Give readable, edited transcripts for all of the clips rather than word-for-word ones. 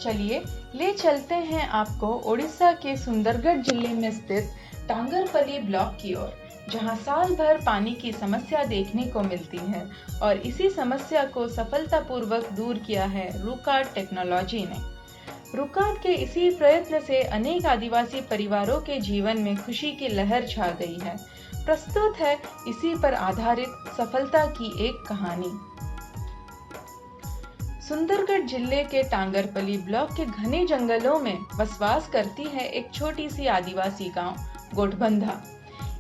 चलिए ले चलते हैं आपको ओडिशा के सुंदरगढ़ जिले में स्थित टांगरपली ब्लॉक की ओर, जहां साल भर पानी की समस्या देखने को मिलती है और इसी समस्या को सफलतापूर्वक दूर किया है रूकार्ट टेक्नोलॉजी ने। रूकार्ट के इसी प्रयत्न से अनेक आदिवासी परिवारों के जीवन में खुशी की लहर छा गई है। प्रस्तुत है इसी पर आधारित सफलता की एक कहानी। सुंदरगढ़ जिले के टांगरपली ब्लॉक के घने जंगलों में बसवास करती है एक छोटी सी आदिवासी गांव गोठबंधा।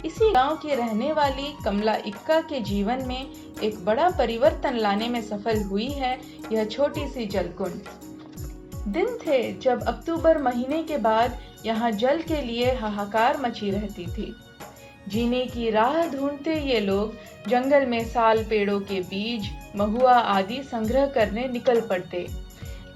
इसी गांव की रहने वाली कमला इक्का के जीवन में एक बड़ा परिवर्तन लाने में सफल हुई है यह छोटी सी जलकुंड। दिन थे जब अक्टूबर महीने के बाद यहाँ जल के लिए हाहाकार मची रहती थी। जीने की राह ढूंढते ये लोग जंगल में साल पेड़ों के बीज, महुआ आदि संग्रह करने निकल पड़ते।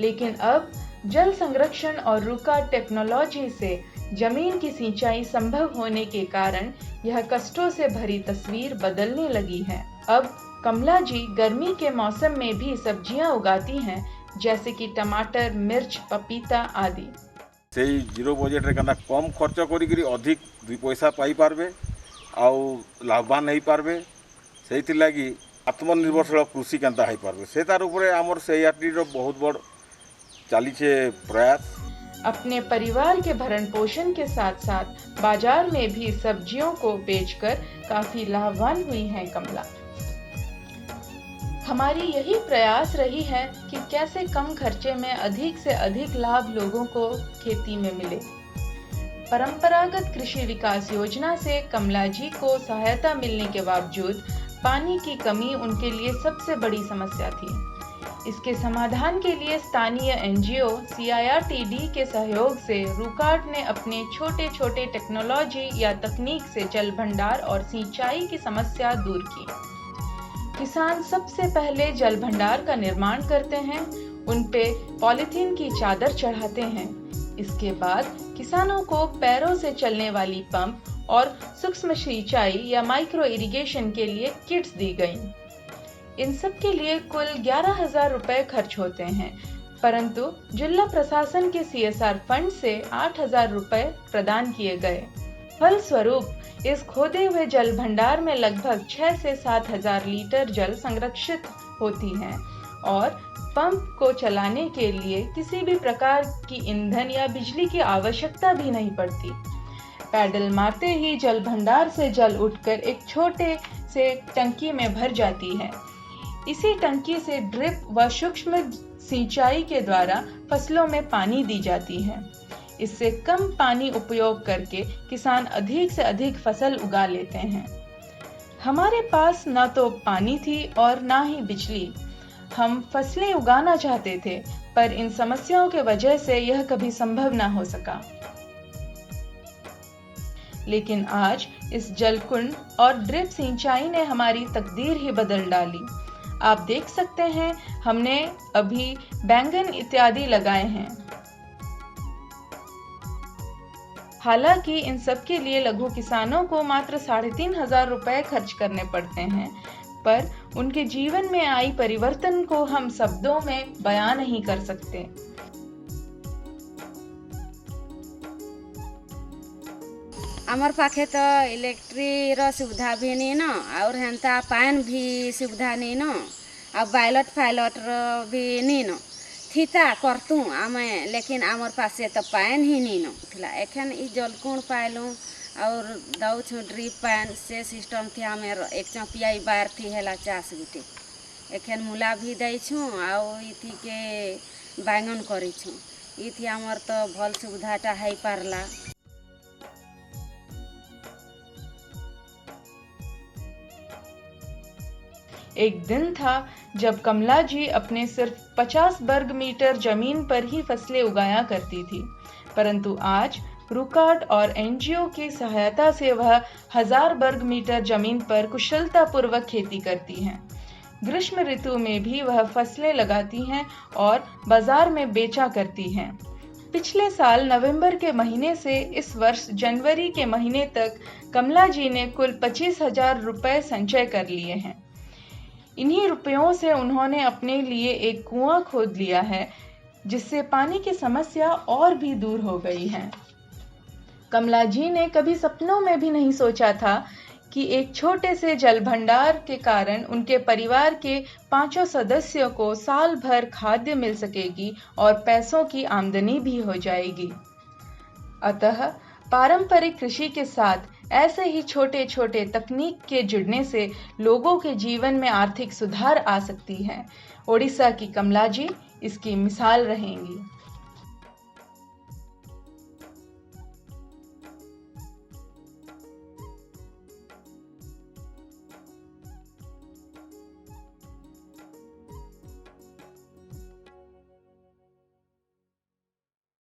लेकिन अब जल संरक्षण और रूकार्ट टेक्नोलॉजी से जमीन की सिंचाई संभव होने के कारण यह कष्टों से भरी तस्वीर बदलने लगी है। अब कमला जी गर्मी के मौसम में भी सब्जियां उगाती हैं, जैसे कि टमाटर, मिर्च, पपीता आदि। सेई जीरो बजेट रे कना कम खर्च करी अधिक दुई पैसा पाई पारबे आउ लाभवान हो पारबे। से लगी आत्मनिर्भरशील कृषि केनता हो पारबे से तार उपरे आमर से आटीर बहुत बड़ चली प्रयास। अपने परिवार के भरण पोषण के साथ साथ बाजार में भी सब्जियों को बेचकर काफी लाभवान हुई है कमला। हमारी यही प्रयास रही है कि कैसे कम खर्चे में अधिक से अधिक लाभ लोगों को खेती में मिले। परंपरागत कृषि विकास योजना से कमला जी को सहायता मिलने के बावजूद पानी की कमी उनके लिए सबसे बड़ी समस्या थी। इसके समाधान के लिए स्थानीय एनजीओ CIRTD के सहयोग से रूकार्ट ने अपने छोटे छोटे टेक्नोलॉजी या तकनीक से जल भंडार और सिंचाई की समस्या दूर की। किसान सबसे पहले जल भंडार का निर्माण करते हैं, उन पे पॉलीथीन की चादर चढ़ाते हैं। इसके बाद किसानों को पैरों से चलने वाली पंप और सूक्ष्म सिंचाई या माइक्रो इरिगेशन के लिए किट्स दी गईं। इन सब के लिए कुल 11,000 रुपए खर्च होते हैं, परंतु जिला प्रशासन के CSR फंड से 8,000 रुपए प्रदान किए गए। फलस्वरूप इस खोदे हुए जल भंडार में लगभग 6 से 7,000 लीटर जल संरक्षित होती है और पंप को चलाने के लिए किसी भी प्रकार की ईंधन या बिजली की आवश्यकता भी नहीं पड़ती। पैडल मारते ही जल भंडार से जल उठकर एक छोटे से टंकी में भर जाती है। इसी टंकी से ड्रिप व सूक्ष्म सिंचाई के द्वारा फसलों में पानी दी जाती है। इससे कम पानी उपयोग करके किसान अधिक से अधिक फसल उगा लेते हैं। हमारे पास न तो पानी थी और न ही बिजली। हम फसलें उगाना चाहते थे, पर इन समस्याओं के वजह से यह कभी संभव न हो सका। लेकिन आज इस जलकुंड और ड्रिप सिंचाई ने हमारी तकदीर ही बदल डाली। आप देख सकते हैं हमने अभी बैंगन इत्यादि लगाए हैं। हालांकि इन सब के लिए लघु किसानों को मात्र 3,500 रुपए खर्च करने पड़ते हैं, पर उनके जीवन में आई परिवर्तन को हम शब्दों में बयां नहीं कर सकते। आमर पाखे तो इलेक्ट्री रो सुविधा भी नहीं न और हेंता पान भी सुविधा नहीं न और बायलट फाइलट रो भी नहीं न थीता करतू आमे, लेकिन आमर पासे तो पान ही नहीं न थिला। एखन ई जलकुंड पाइलू और दौ छु ड्रिप पान से सिस्टम थी आमेर एक चपियाई बार थी हेला 4 गुटे। एखन मूला भी दै छु और इथी के बैंगन करी छु। इथी आमर तो भल सुविधाटा है पारला। एक दिन था जब कमला जी अपने सिर्फ 50 वर्ग मीटर जमीन पर ही फसलें उगाया करती थी, परंतु आज रूकार्ट और एनजीओ की सहायता से वह 1000 वर्ग मीटर जमीन पर कुशलतापूर्वक खेती करती हैं। ग्रीष्म ऋतु में भी वह फसलें लगाती हैं और बाजार में बेचा करती हैं। पिछले साल नवंबर के महीने से इस वर्ष जनवरी के महीने तक कमला जी ने कुल 25,000 रुपए संचय कर लिए हैं। इन्हीं रुपयों से उन्होंने अपने लिए एक कुआं खोद लिया है, जिससे पानी की समस्या और भी दूर हो गई है। कमला जी ने कभी सपनों में भी नहीं सोचा था कि एक छोटे से जल भंडार के कारण उनके परिवार के 5 सदस्यों को साल भर खाद्य मिल सकेगी और पैसों की आमदनी भी हो जाएगी। अतः पारंपरिक कृषि के साथ ऐसे ही छोटे छोटे तकनीक के जुड़ने से लोगों के जीवन में आर्थिक सुधार आ सकती है। ओडिशा की कमला जी इसकी मिसाल रहेंगी।